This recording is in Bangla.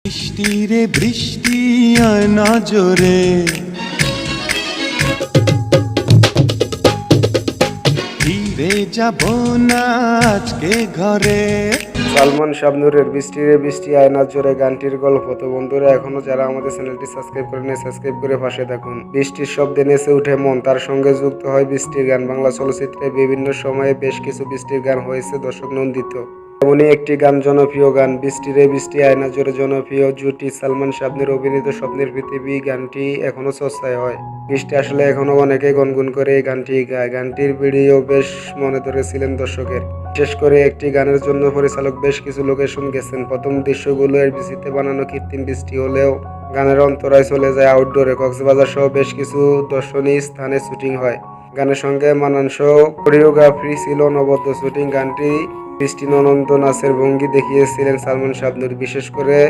বৃষ্টি রে বৃষ্টি আয় না জোরে, ফিরে যাব না আজকে ঘরে। সালমান শাবনূরের বৃষ্টি রে বৃষ্টি আয়নার জোরে গানটির গল্প। তো বন্ধুরা, এখনো যারা আমাদের চ্যানেলটি সাবস্ক্রাইব করে নেই, সাবস্ক্রাইব করে পাশে থাকুন। বৃষ্টির শব্দে নেচে উঠে মন, তার সঙ্গে যুক্ত হয় বৃষ্টির গান। বাংলা চলচ্চিত্রে বিভিন্ন সময়ে বেশ কিছু বৃষ্টির গান হয়েছে দর্শক নন্দিত। এমনই একটি গান, জনপ্রিয় গান বৃষ্টি রে বৃষ্টি আয়না জোরে। জনপ্রিয় জুটি সালমান শাবনূর অভিনীত স্বপ্নের পৃথিবী গানটি এখনো চর্চায় হয়। বৃষ্টি আসলে এখনো অনেকে গুনগুন করে এই গানটি গায়। গানটির ভিডিও বেশ মনে ধরেছিলেন দর্শকের। বিশেষ করে একটি গানের জন্য পরিচালক বেশ কিছু লোকেশন গেছেন। প্রথম দৃশ্যগুলো এফডিসিতে বানানো কৃত্রিম বৃষ্টি হলেও গানের অন্তরায় চলে যায় আউটডোরে। কক্সবাজার সহ বেশ কিছু দর্শনীয় স্থানে শুটিং হয়। গানের সঙ্গে মানানসহ কোরিওগ্রাফি ছিল অনবদ্য শুটিং। গানটি বৃষ্টি ননন্দ নাচের ভঙ্গি দেখিয়েছিলেন সালমান শাবনূর। বিশেষ করে